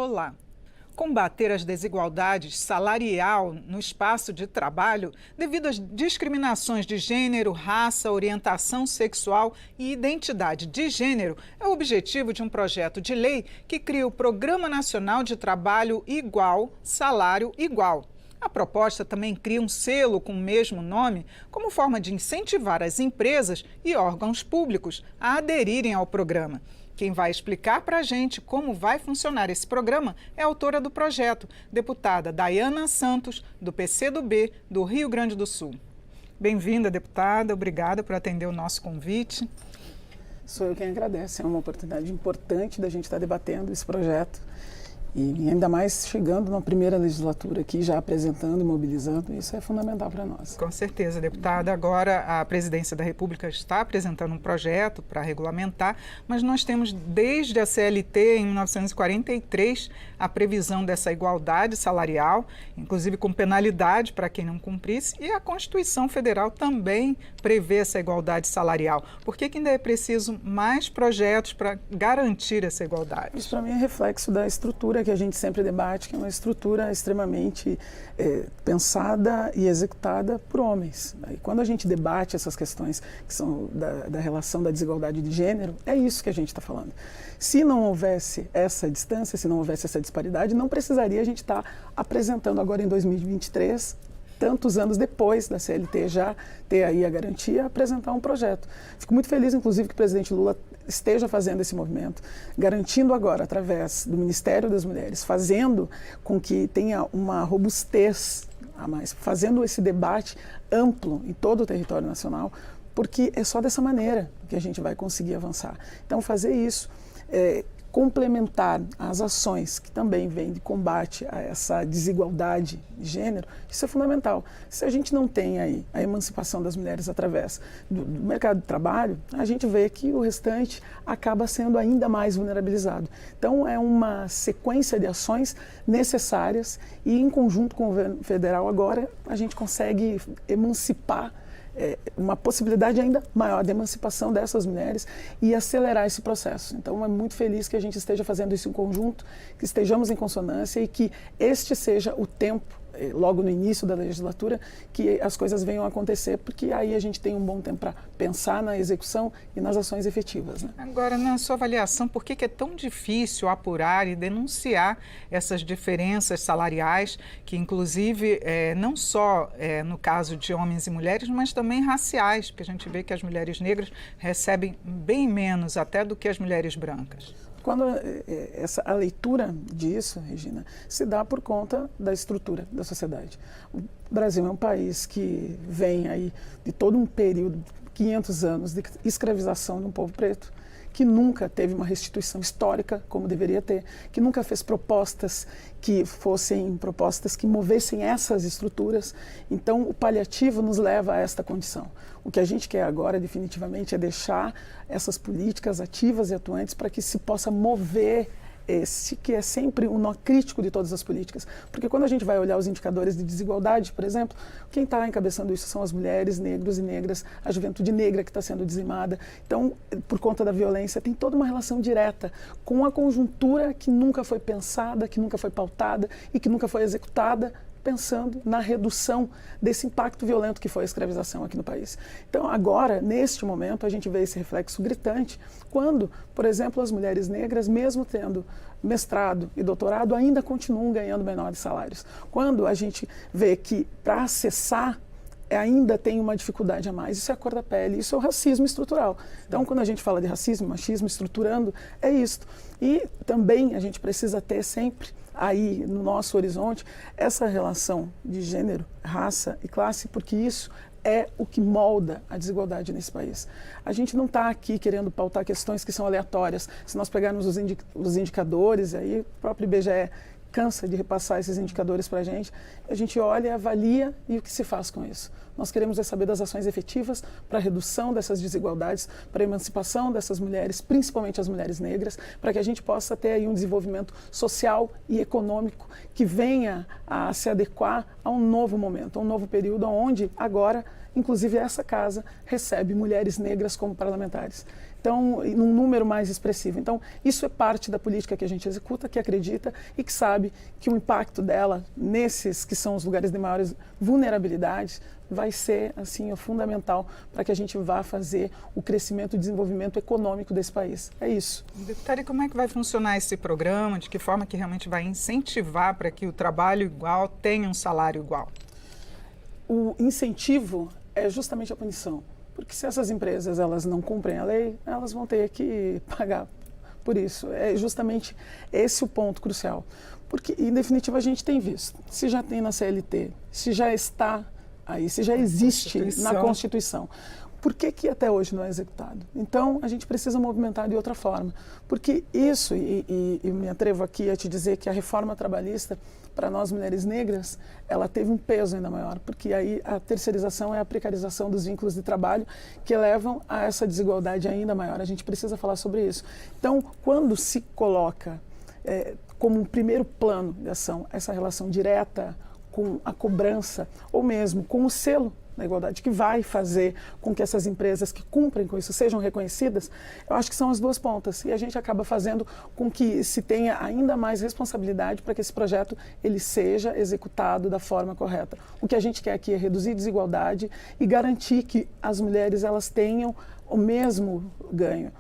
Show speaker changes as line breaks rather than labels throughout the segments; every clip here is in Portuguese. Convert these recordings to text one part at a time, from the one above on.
Olá! Combater as desigualdades salarial no espaço de trabalho devido às discriminações de gênero, raça, orientação sexual e identidade de gênero é o objetivo de um projeto de lei que cria o Programa Nacional de Trabalho Igual, Salário Igual. A proposta também cria um selo com o mesmo nome como forma de incentivar as empresas e órgãos públicos a aderirem ao programa. Quem vai explicar para a gente como vai funcionar esse programa é a autora do projeto, deputada Dayana Santos, do PCdoB, do Rio Grande do Sul. Bem-vinda, deputada. Obrigada por atender o nosso convite.
Sou eu quem agradece. É uma oportunidade importante da gente estar debatendo esse projeto. E ainda mais chegando na primeira legislatura aqui, já apresentando e mobilizando, isso é fundamental para nós.
Com certeza, deputada. Agora a Presidência da República está apresentando um projeto para regulamentar, mas nós temos desde a CLT, em 1943, a previsão dessa igualdade salarial, inclusive com penalidade para quem não cumprisse, e a Constituição Federal também prevê essa igualdade salarial. Por que ainda é preciso mais projetos para garantir essa igualdade?
Isso para mim é reflexo da estrutura que a gente sempre debate, que é uma estrutura extremamente pensada e executada por homens. E quando a gente debate essas questões que são da relação da desigualdade de gênero, é isso que a gente está falando. Se não houvesse essa distância, se não houvesse essa disparidade, não precisaria a gente estar apresentando agora em 2023, tantos anos depois da CLT já ter aí a garantia, apresentar um projeto. Fico muito feliz, inclusive, que o presidente Lula esteja fazendo esse movimento, garantindo agora, através do Ministério das Mulheres, fazendo com que tenha uma robustez a mais, fazendo esse debate amplo em todo o território nacional, porque é só dessa maneira que a gente vai conseguir avançar. Então, fazer isso, complementar as ações que também vêm de combate a essa desigualdade de gênero, isso é fundamental. Se a gente não tem aí a emancipação das mulheres através do mercado de trabalho, a gente vê que o restante acaba sendo ainda mais vulnerabilizado. Então, é uma sequência de ações necessárias e, em conjunto com o governo federal, agora a gente consegue emancipar uma possibilidade ainda maior de emancipação dessas mulheres e acelerar esse processo. Então, é muito feliz que a gente esteja fazendo isso em conjunto, que estejamos em consonância e que este seja o tempo, logo no início da legislatura, que as coisas venham a acontecer, porque aí a gente tem um bom tempo para pensar na execução e nas ações efetivas, né?
Agora, na sua avaliação, por que é tão difícil apurar e denunciar essas diferenças salariais, que inclusive não só no caso de homens e mulheres, mas também raciais, porque a gente vê que as mulheres negras recebem bem menos até do que as mulheres brancas?
Quando a leitura disso, Regina, se dá por conta da estrutura da sociedade. O Brasil é um país que vem aí de todo um período, 500 anos, de escravização de um povo preto, que nunca teve uma restituição histórica como deveria ter, que nunca fez propostas que fossem propostas que movessem essas estruturas. Então, o paliativo nos leva a esta condição. O que a gente quer agora, definitivamente, é deixar essas políticas ativas e atuantes para que se possa mover esse que é sempre um nó crítico de todas as políticas. Porque quando a gente vai olhar os indicadores de desigualdade, por exemplo, quem está encabeçando isso são as mulheres, negros e negras, a juventude negra que está sendo dizimada. Então, por conta da violência, tem toda uma relação direta com a conjuntura que nunca foi pensada, que nunca foi pautada e que nunca foi executada, pensando na redução desse impacto violento que foi a escravização aqui no país. Então, agora, neste momento, a gente vê esse reflexo gritante quando, por exemplo, as mulheres negras, mesmo tendo mestrado e doutorado, ainda continuam ganhando menores salários. Quando a gente vê que, para acessar, ainda tem uma dificuldade a mais. Isso é a cor da pele, isso é o racismo estrutural. Então, quando a gente fala de racismo, machismo estruturando, é isto. E também a gente precisa ter sempre aí no nosso horizonte essa relação de gênero, raça e classe, porque isso é o que molda a desigualdade nesse país. A gente não está aqui querendo pautar questões que são aleatórias. Se nós pegarmos os indicadores, aí o próprio IBGE cansa de repassar esses indicadores para a gente olha, avalia e o que se faz com isso. Nós queremos saber das ações efetivas para a redução dessas desigualdades, para a emancipação dessas mulheres, principalmente as mulheres negras, para que a gente possa ter aí um desenvolvimento social e econômico que venha a se adequar a um novo momento, a um novo período onde agora inclusive essa casa recebe mulheres negras como parlamentares. Então, num número mais expressivo. Então, isso é parte da política que a gente executa, que acredita e que sabe que o impacto dela nesses que são os lugares de maiores vulnerabilidades vai ser assim fundamental para que a gente vá fazer o crescimento e desenvolvimento econômico desse país. É isso.
Deputada, e como é que vai funcionar esse programa? De que forma que realmente vai incentivar para que o trabalho igual tenha um salário igual?
O incentivo é justamente a punição. Porque se essas empresas elas não cumprem a lei, elas vão ter que pagar por isso. É justamente esse o ponto crucial. Porque, em definitiva, a gente tem visto. Se já tem na CLT, se já está aí, se já existe na Constituição, por que até hoje não é executado? Então, a gente precisa movimentar de outra forma. Porque isso, e me atrevo aqui a te dizer que a reforma trabalhista, para nós mulheres negras, ela teve um peso ainda maior, porque aí a terceirização é a precarização dos vínculos de trabalho que levam a essa desigualdade ainda maior. A gente precisa falar sobre isso. Então, quando se coloca como um primeiro plano de ação essa relação direta com a cobrança, ou mesmo com o selo da igualdade, que vai fazer com que essas empresas que cumprem com isso sejam reconhecidas, eu acho que são as duas pontas. E a gente acaba fazendo com que se tenha ainda mais responsabilidade para que esse projeto ele seja executado da forma correta. O que a gente quer aqui é reduzir desigualdade e garantir que as mulheres elas tenham o mesmo ganho,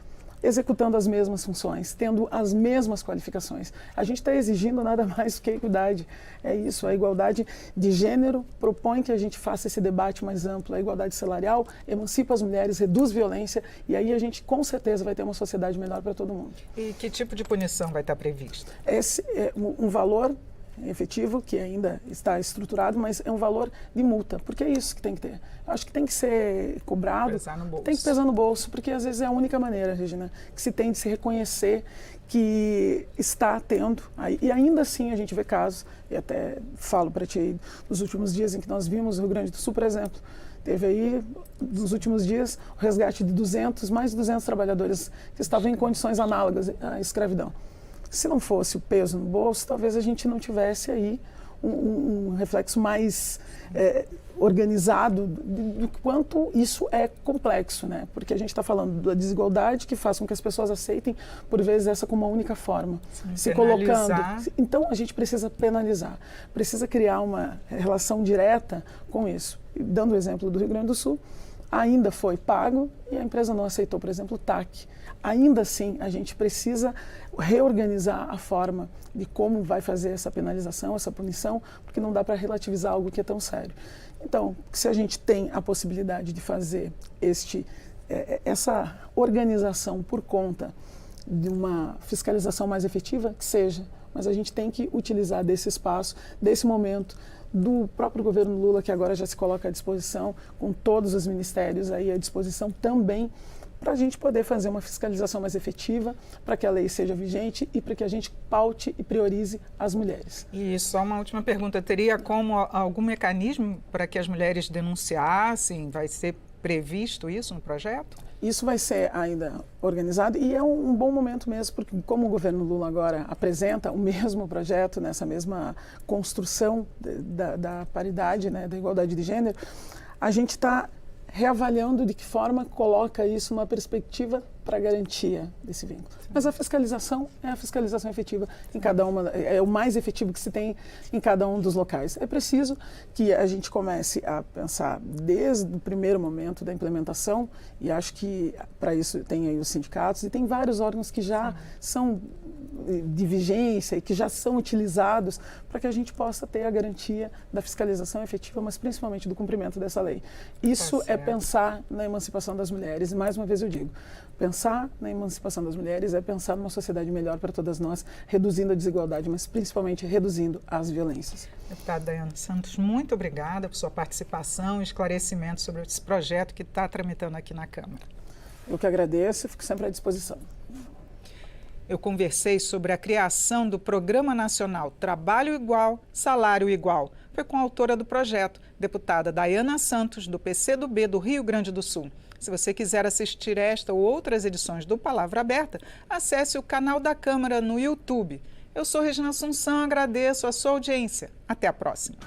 executando as mesmas funções, tendo as mesmas qualificações. A gente está exigindo nada mais do que a equidade. É isso, a igualdade de gênero propõe que a gente faça esse debate mais amplo. A igualdade salarial emancipa as mulheres, reduz violência e aí a gente com certeza vai ter uma sociedade melhor para todo mundo.
E que tipo de punição vai estar previsto?
Esse é um valor efetivo que ainda está estruturado, mas é um valor de multa, porque é isso que tem que ter. Eu acho que tem que ser cobrado,
pesar no bolso.
Tem que pesar no bolso, porque às vezes é a única maneira, Regina, que se tem de se reconhecer que está tendo. E ainda assim a gente vê casos, e até falo para ti aí, nos últimos dias em que nós vimos o Rio Grande do Sul, por exemplo, teve aí, nos últimos dias, o resgate de mais de 200 trabalhadores que estavam em condições análogas à escravidão. Se não fosse o peso no bolso, talvez a gente não tivesse aí um reflexo mais organizado do quanto isso é complexo, né? Porque a gente está falando da desigualdade que faz com que as pessoas aceitem, por vezes, essa como a única forma.
Sim,
se
penalizar.
colocando. Então, a gente precisa penalizar, precisa criar uma relação direta com isso. E, dando o exemplo do Rio Grande do Sul, ainda foi pago e a empresa não aceitou, por exemplo, o TAC. Ainda assim, a gente precisa reorganizar a forma de como vai fazer essa penalização, essa punição, porque não dá para relativizar algo que é tão sério. Então, se a gente tem a possibilidade de fazer essa organização por conta de uma fiscalização mais efetiva, que seja, mas a gente tem que utilizar desse espaço, desse momento, do próprio governo Lula, que agora já se coloca à disposição, com todos os ministérios aí à disposição também, para a gente poder fazer uma fiscalização mais efetiva, para que a lei seja vigente e para que a gente paute e priorize as mulheres.
E só uma última pergunta, teria como algum mecanismo para que as mulheres denunciassem? Vai ser previsto isso no projeto?
Isso vai ser ainda organizado e é um bom momento mesmo, porque como o governo Lula agora apresenta o mesmo projeto, nessa mesma construção da paridade, né, da igualdade de gênero, a gente está reavaliando de que forma coloca isso numa perspectiva para garantia desse vínculo. Mas a fiscalização é a fiscalização efetiva em cada uma, é o mais efetivo que se tem em cada um dos locais. É preciso que a gente comece a pensar desde o primeiro momento da implementação, e acho que para isso tem aí os sindicatos e tem vários órgãos que já são de vigência e que já são utilizados para que a gente possa ter a garantia da fiscalização efetiva, mas principalmente do cumprimento dessa lei. Isso é pensar na emancipação das mulheres, e mais uma vez eu digo, pensar na emancipação das mulheres é pensar numa sociedade melhor para todas nós, reduzindo a desigualdade, mas principalmente reduzindo as violências.
Deputada Daiana Santos, muito obrigada por sua participação e esclarecimento sobre esse projeto que está tramitando aqui na Câmara.
Eu que agradeço e fico sempre à disposição.
Eu conversei sobre a criação do Programa Nacional Trabalho Igual, Salário Igual. Foi com a autora do projeto, deputada Daiana Santos, do PCdoB do Rio Grande do Sul. Se você quiser assistir esta ou outras edições do Palavra Aberta, acesse o canal da Câmara no YouTube. Eu sou Regina Assunção, agradeço a sua audiência. Até a próxima.